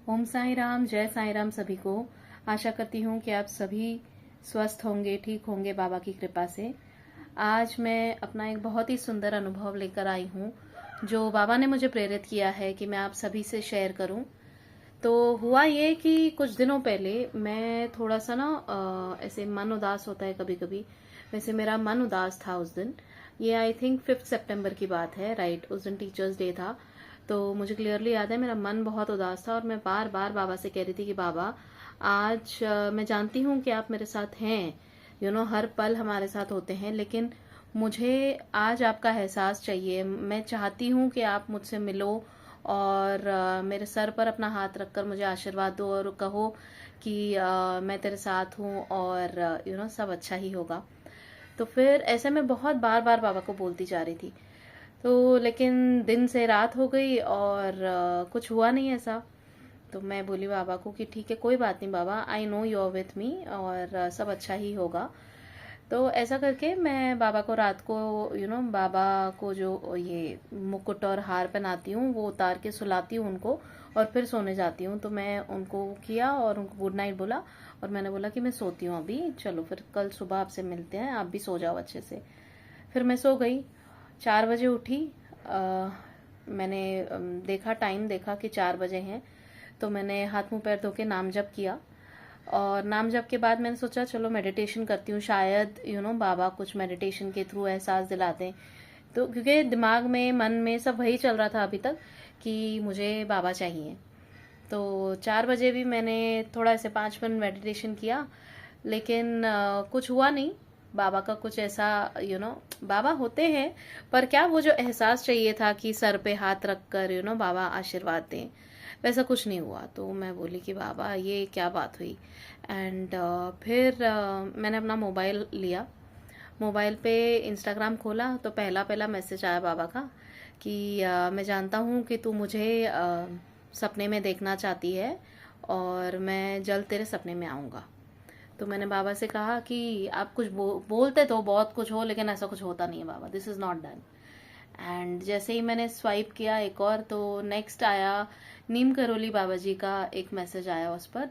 ओम साई राम, जय साई राम सभी को। आशा करती हूँ कि आप सभी स्वस्थ होंगे, ठीक होंगे बाबा की कृपा से। आज मैं अपना एक बहुत ही सुंदर अनुभव लेकर आई हूँ जो बाबा ने मुझे प्रेरित किया है कि मैं आप सभी से शेयर करूँ। तो हुआ ये कि कुछ दिनों पहले मैं थोड़ा सा ना ऐसे मन उदास होता है कभी कभी। वैसे मेरा मन उदास था उस दिन। ये आई थिंक 5 सितंबर की बात है, राइट। उस दिन टीचर्स डे था। तो मुझे क्लियरली याद है मेरा मन बहुत उदास था और मैं बार बार बाबा से कह रही थी कि बाबा आज मैं जानती हूँ कि आप मेरे साथ हैं, हर पल हमारे साथ होते हैं, लेकिन मुझे आज आपका एहसास चाहिए। मैं चाहती हूँ कि आप मुझसे मिलो और मेरे सर पर अपना हाथ रखकर मुझे आशीर्वाद दो और कहो कि मैं तेरे साथ हूँ और सब अच्छा ही होगा। तो फिर ऐसे में बहुत बार बार बाबा को बोलती जा रही थी। तो लेकिन दिन से रात हो गई और कुछ हुआ नहीं ऐसा। तो मैं बोली बाबा को कि ठीक है, कोई बात नहीं बाबा, I know you are with me और सब अच्छा ही होगा। तो ऐसा करके मैं बाबा को रात को बाबा को जो ये मुकुट और हार पहनाती हूँ वो उतार के सुलाती हूँ उनको और फिर सोने जाती हूँ। तो मैं उनको किया और उनको गुड नाइट बोला और मैंने बोला कि मैं सोती हूँ अभी, चलो फिर कल सुबह आपसे मिलते हैं, आप भी सो जाओ अच्छे से। फिर मैं सो गई। 4 बजे उठी। मैंने देखा, टाइम देखा कि 4 बजे हैं। तो मैंने हाथ मुंह पैर धो के नाम जप किया और नाम जप के बाद मैंने सोचा चलो मेडिटेशन करती हूँ, शायद बाबा कुछ मेडिटेशन के थ्रू एहसास दिलाते हैं। तो क्योंकि दिमाग में मन में सब वही चल रहा था अभी तक कि मुझे बाबा चाहिए। तो 4 बजे भी मैंने थोड़ा ऐसे 5 मिनट मेडिटेशन किया, लेकिन कुछ हुआ नहीं। बाबा का कुछ ऐसा बाबा होते हैं, पर क्या वो जो एहसास चाहिए था कि सर पे हाथ रख कर बाबा आशीर्वाद दें, वैसा कुछ नहीं हुआ। तो मैं बोली कि बाबा ये क्या बात हुई। एंड फिर मैंने अपना मोबाइल लिया, मोबाइल पे इंस्टाग्राम खोला तो पहला पहला मैसेज आया बाबा का कि मैं जानता हूँ कि तू मुझे सपने में देखना चाहती है और मैं जल्द तेरे सपने में आऊँगा। तो मैंने बाबा से कहा कि आप कुछ बोलते तो बहुत कुछ हो, लेकिन ऐसा कुछ होता नहीं है बाबा, this is not done. And जैसे ही मैंने स्वाइप किया एक और, तो नेक्स्ट आया नीम करोली बाबा जी का एक मैसेज आया उस पर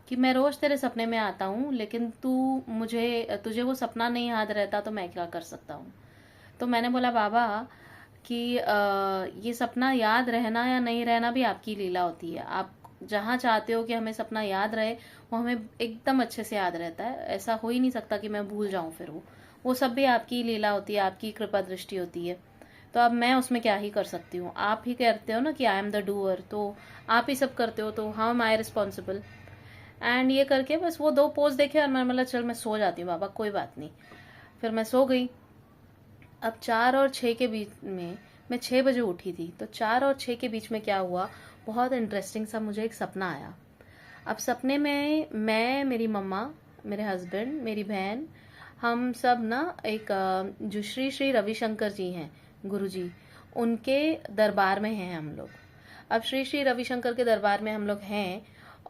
कि मैं रोज तेरे सपने में आता हूँ, लेकिन तुझे वो सपना नहीं याद रहता तो मैं क्या कर सकता हूँ। तो मैंने बोला बाबा कि ये सपना याद रहना या नहीं रहना भी आपकी लीला होती है। आप जहाँ चाहते हो कि हमें सपना याद रहे वो हमें एकदम अच्छे से याद रहता है। ऐसा हो ही नहीं सकता कि मैं भूल जाऊं फिर वो सब भी आपकी लीला होती है, आपकी कृपा दृष्टि होती है। तो अब मैं उसमें क्या ही कर सकती हूँ। आप ही कहते हो ना कि आई एम द डूअर, तो आप ही सब करते हो, तो how am I responsible. And ये करके बस वो 2 पोज देखे और मैं बोला चल मैं सो जाती हूँ बाबा, कोई बात नहीं। फिर मैं सो गई। अब 4 और 6 के बीच में, मैं 6 बजे उठी थी, तो 4 और 6 के बीच में क्या हुआ, बहुत इंटरेस्टिंग सा मुझे एक सपना आया। अब सपने में मैं, मेरी मम्मा, मेरे हस्बैंड, मेरी बहन, हम सब ना एक जो श्री श्री रविशंकर जी हैं गुरु जी, उनके दरबार में हैं हम लोग। अब श्री श्री रविशंकर के दरबार में हम लोग हैं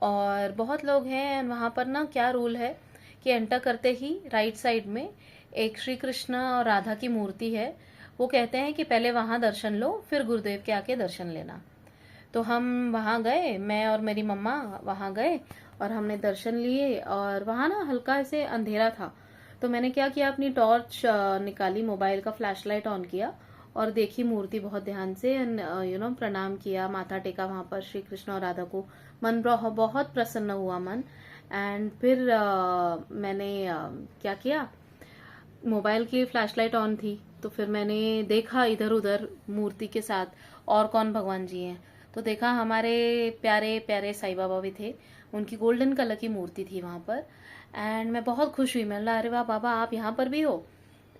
और बहुत लोग हैं। वहां पर ना क्या रूल है कि एंटर करते ही राइट साइड में एक श्री कृष्ण और राधा की मूर्ति है। वो कहते हैं कि पहले वहां दर्शन लो, फिर गुरुदेव के आके दर्शन लेना। तो हम वहां गए, मैं और मेरी मम्मा वहां गए और हमने दर्शन लिए। और वहां ना हल्का ऐसे अंधेरा था, तो मैंने क्या किया, अपनी टॉर्च निकाली, मोबाइल का फ्लैशलाइट ऑन किया और देखी मूर्ति बहुत ध्यान से। प्रणाम किया, माथा टेका वहां पर श्री कृष्ण और राधा को। मन बहुत प्रसन्न हुआ मन। एंड फिर मैंने क्या किया, मोबाइल की फ्लैशलाइट ऑन थी, तो फिर मैंने देखा इधर उधर मूर्ति के साथ और कौन भगवान जी हैं। तो देखा हमारे प्यारे प्यारे साईं बाबा भी थे, उनकी गोल्डन कलर की मूर्ति थी वहां पर। एंड मैं बहुत खुश हुई, मैंने बोला अरे वाह बाबा आप यहाँ पर भी हो।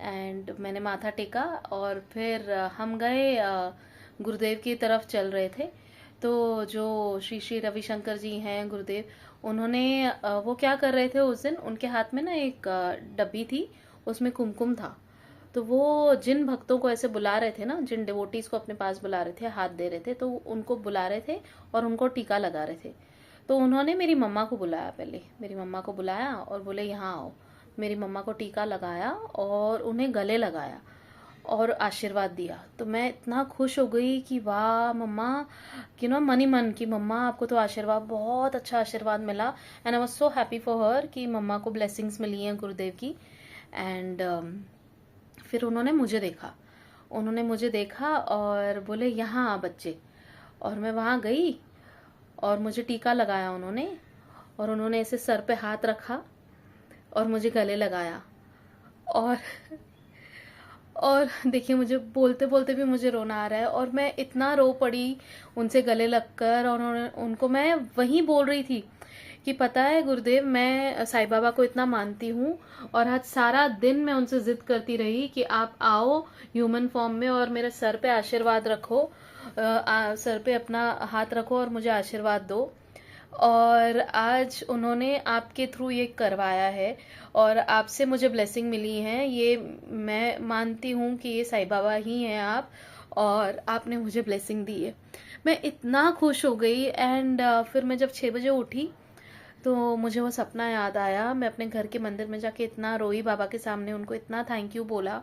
एंड मैंने माथा टेका और फिर हम गए, गुरुदेव की तरफ चल रहे थे। तो जो श्री श्री रविशंकर जी हैं गुरुदेव, उन्होंने वो क्या कर रहे थे उस दिन, उनके हाथ में ना एक डब्बी थी, उसमें कुमकुम था। तो वो जिन भक्तों को ऐसे बुला रहे थे ना, जिन डिवोटीज को अपने पास बुला रहे थे, हाथ दे रहे थे, तो उनको बुला रहे थे और उनको टीका लगा रहे थे। तो उन्होंने मेरी मम्मा को बुलाया, पहले मेरी मम्मा को बुलाया और बोले यहाँ आओ। मेरी मम्मा को टीका लगाया और उन्हें गले लगाया। और आशीर्वाद दिया। तो मैं इतना खुश हो गई कि वाह मम्मा, कि नो मन ही मन कि मम्मा आपको तो आशीर्वाद, बहुत अच्छा आशीर्वाद मिला। And I was so happy for her कि मम्मा को ब्लेसिंग्स मिली हैं गुरुदेव की। एंड फिर उन्होंने मुझे देखा और बोले यहाँ आ बच्चे। और मैं वहाँ गई और मुझे टीका लगाया उन्होंने, और उन्होंने ऐसे सर पे हाथ रखा और मुझे गले लगाया। और और देखिए, मुझे बोलते बोलते भी मुझे रोना आ रहा है, और मैं इतना रो पड़ी उनसे गले लगकर। और उनको मैं वहीं बोल रही थी कि पता है गुरुदेव, मैं साईं बाबा को इतना मानती हूँ, और आज सारा दिन मैं उनसे जिद करती रही कि आप आओ ह्यूमन फॉर्म में और मेरे सर पे आशीर्वाद रखो, सर पे अपना हाथ रखो और मुझे आशीर्वाद दो। और आज उन्होंने आपके थ्रू ये करवाया है, और आपसे मुझे ब्लेसिंग मिली है। ये मैं मानती हूँ कि ये साईं बाबा ही हैं आप, और आपने मुझे ब्लेसिंग दी है। मैं इतना खुश हो गई। एंड फिर मैं जब 6 बजे उठी तो मुझे वो सपना याद आया। मैं अपने घर के मंदिर में जाके इतना रोई बाबा के सामने, उनको इतना थैंक यू बोला।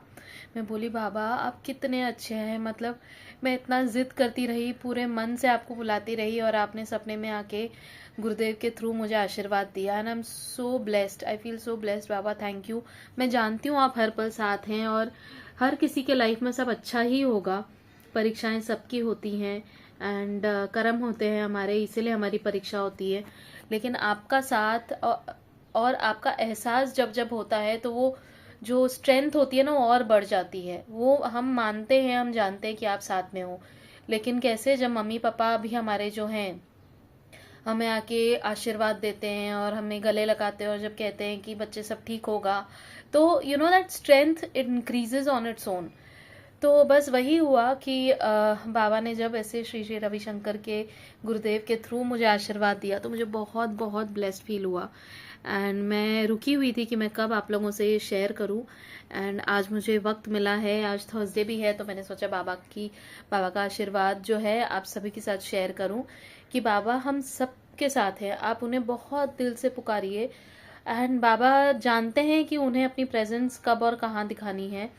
मैं बोली बाबा आप कितने अच्छे हैं, मतलब मैं इतना जिद करती रही, पूरे मन से आपको बुलाती रही, और आपने सपने में आके गुरुदेव के थ्रू मुझे आशीर्वाद दिया। And I am so blessed, I feel so blessed Baba, thank you. मैं जानती हूँ आप हर पल साथ हैं, और हर किसी के लाइफ में सब अच्छा ही होगा। परीक्षाएं सबकी होती हैं, एंड कर्म होते हैं हमारे, इसीलिए हमारी परीक्षा होती है। लेकिन आपका साथ और आपका एहसास जब जब होता है, तो वो जो स्ट्रेंथ होती है ना, वो और बढ़ जाती है। वो हम मानते हैं, हम जानते हैं कि आप साथ में हो, लेकिन कैसे जब मम्मी पापा भी हमारे जो हैं हमें आके आशीर्वाद देते हैं और हमें गले लगाते हैं, और जब कहते हैं कि बच्चे सब ठीक होगा, तो you know that strength increases on its own. तो बस वही हुआ कि बाबा ने जब ऐसे श्री श्री रविशंकर के गुरुदेव के थ्रू मुझे आशीर्वाद दिया, तो मुझे बहुत बहुत ब्लेस्ड फील हुआ। एंड मैं रुकी हुई थी कि मैं कब आप लोगों से ये शेयर करूं। एंड आज मुझे वक्त मिला है, आज थर्सडे भी है, तो मैंने सोचा बाबा का आशीर्वाद जो है आप सभी के साथ शेयर करूं कि बाबा हम सब के साथ हैं। आप उन्हें बहुत दिल से पुकारिए। एंड बाबा जानते हैं कि उन्हें अपनी प्रेजेंस कब और कहाँ दिखानी है।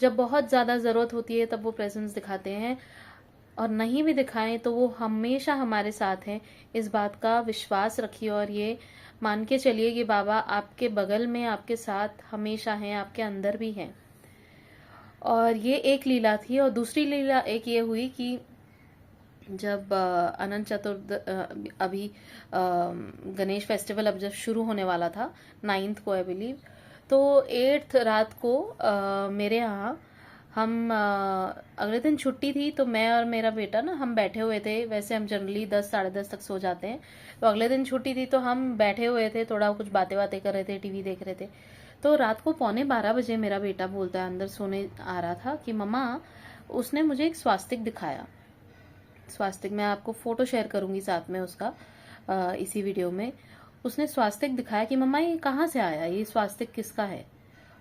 जब बहुत ज़्यादा ज़रूरत होती है तब वो प्रेजेंस दिखाते हैं, और नहीं भी दिखाएं तो वो हमेशा हमारे साथ हैं। इस बात का विश्वास रखिए, और ये मान के चलिए कि बाबा आपके बगल में, आपके साथ हमेशा हैं, आपके अंदर भी हैं। और ये एक लीला थी। और दूसरी लीला एक ये हुई कि जब अनंत अभी गणेश फेस्टिवल अब जब शुरू होने वाला था 9th को आई बिलीव, तो 8th रात को मेरे यहाँ हम अगले दिन छुट्टी थी, तो मैं और मेरा बेटा ना हम बैठे हुए थे। वैसे हम जनरली 10 साढ़े 10 तक सो जाते हैं, तो अगले दिन छुट्टी थी तो हम बैठे हुए थे, थोड़ा कुछ बातें कर रहे थे, टीवी देख रहे थे। तो रात को 11:15 मेरा बेटा बोलता है, अंदर सोने आ रहा था, कि मम्मा उसने मुझे एक स्वास्तिक दिखाया। स्वास्तिक मैं आपको फोटो शेयर करूंगी साथ में उसका इसी वीडियो में। उसने स्वास्तिक दिखाया कि मम्मा ये कहाँ से आया, ये स्वास्तिक किसका है।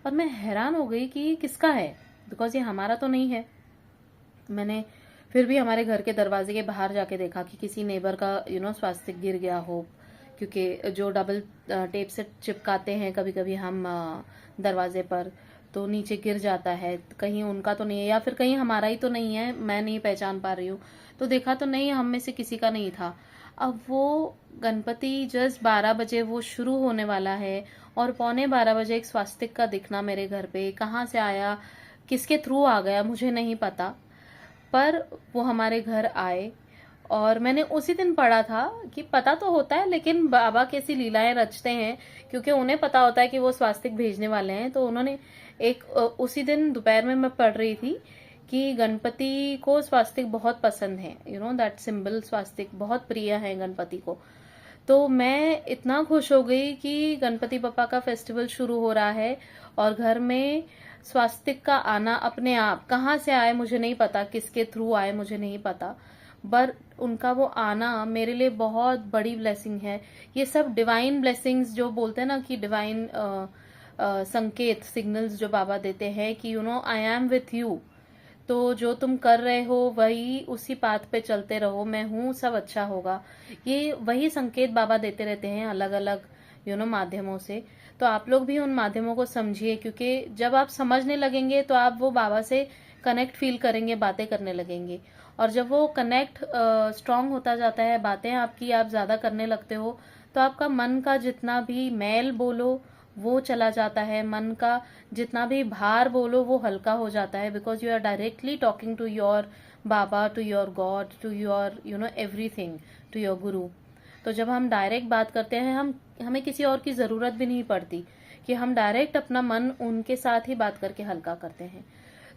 और मैं हैरान हो गई कि ये किसका है, बिकॉज ये हमारा तो नहीं है। मैंने फिर भी हमारे घर के दरवाजे के बाहर जाके देखा कि किसी नेबर का स्वास्तिक गिर गया हो, क्योंकि जो डबल टेप से चिपकाते हैं कभी कभी हम दरवाजे पर, तो नीचे गिर जाता है। कहीं उनका तो नहीं है, या फिर कहीं हमारा ही तो नहीं है, मैं नहीं पहचान पा रही हूँ। तो देखा तो नहीं, हम में से किसी का नहीं था। अब वो गणपति जस्ट 12 बजे वो शुरू होने वाला है, और 11:15 एक स्वास्तिक का दिखना मेरे घर पे, कहाँ से आया, किसके थ्रू आ गया मुझे नहीं पता, पर वो हमारे घर आए। और मैंने उसी दिन पढ़ा था कि पता तो होता है, लेकिन बाबा कैसी लीलाएं रचते हैं, क्योंकि उन्हें पता होता है कि वो स्वास्तिक भेजने वाले हैं। तो उन्होंने उसी दिन दोपहर में मैं पढ़ रही थी कि गणपति को स्वास्तिक बहुत पसंद है, दैट सिंबल स्वास्तिक बहुत प्रिय है गणपति को। तो मैं इतना खुश हो गई कि गणपति बप्पा का फेस्टिवल शुरू हो रहा है, और घर में स्वास्तिक का आना अपने आप, कहाँ से आए मुझे नहीं पता, किसके थ्रू आए मुझे नहीं पता, पर उनका वो आना मेरे लिए बहुत बड़ी ब्लेसिंग है। ये सब डिवाइन ब्लेसिंग्स जो बोलते हैं ना, कि डिवाइन संकेत, सिग्नल्स जो बाबा देते हैं कि आई एम विथ यू, तो जो तुम कर रहे हो वही, उसी पाथ पे चलते रहो, मैं हूँ, सब अच्छा होगा। ये वही संकेत बाबा देते रहते हैं अलग अलग माध्यमों से। तो आप लोग भी उन माध्यमों को समझिए, क्योंकि जब आप समझने लगेंगे तो आप वो बाबा से कनेक्ट फील करेंगे, बातें करने लगेंगे। और जब वो कनेक्ट स्ट्रांग होता जाता है, बातें आपकी आप ज्यादा करने लगते हो, तो आपका मन का जितना भी मैल बोलो वो चला जाता है, मन का जितना भी भार बोलो वो हल्का हो जाता है, because you are directly talking to your baba, to your god, to your everything, to your guru. तो जब हम डायरेक्ट बात करते हैं, हमें किसी और की जरूरत भी नहीं पड़ती, कि हम डायरेक्ट अपना मन उनके साथ ही बात करके हल्का करते हैं।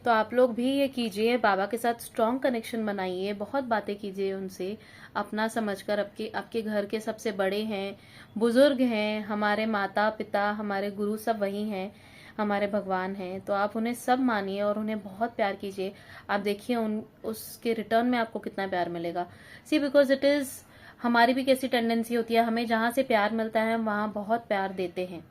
तो आप लोग भी ये कीजिए, बाबा के साथ स्ट्रॉन्ग कनेक्शन बनाइए, बहुत बातें कीजिए उनसे, अपना समझकर। आपके घर के सबसे बड़े हैं, बुजुर्ग हैं, हमारे माता पिता, हमारे गुरु सब वही हैं, हमारे भगवान हैं। तो आप उन्हें सब मानिए और उन्हें बहुत प्यार कीजिए। आप देखिए उसके रिटर्न में आपको कितना प्यार मिलेगा। सी बिकॉज इट इज, हमारी भी कैसी टेंडेंसी होती है, हमें जहां से प्यार मिलता है हम वहां बहुत प्यार देते हैं,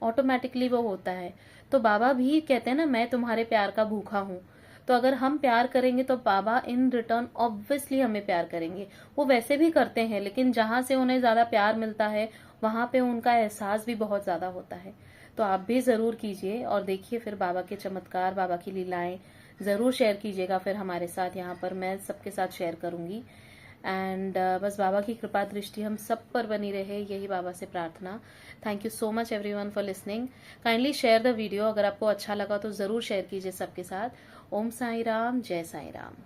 ऑटोमेटिकली वो होता है। तो बाबा भी कहते हैं ना, मैं तुम्हारे प्यार का भूखा हूँ। तो अगर हम प्यार करेंगे तो बाबा इन रिटर्न ऑब्वियसली हमें प्यार करेंगे। वो वैसे भी करते हैं, लेकिन जहां से उन्हें ज्यादा प्यार मिलता है वहां पे उनका एहसास भी बहुत ज्यादा होता है। तो आप भी जरूर कीजिए और देखिए फिर बाबा के चमत्कार, बाबा की लीलाएं जरूर शेयर कीजिएगा फिर हमारे साथ। यहाँ पर मैं सबके साथ शेयर करूंगी। एंड बस बाबा की कृपा दृष्टि हम सब पर बनी रहे, यही बाबा से प्रार्थना। Thank you so much everyone for listening. Kindly share the video, अगर आपको अच्छा लगा तो जरूर शेयर कीजिए सबके साथ। ओम साई राम, जय साई राम।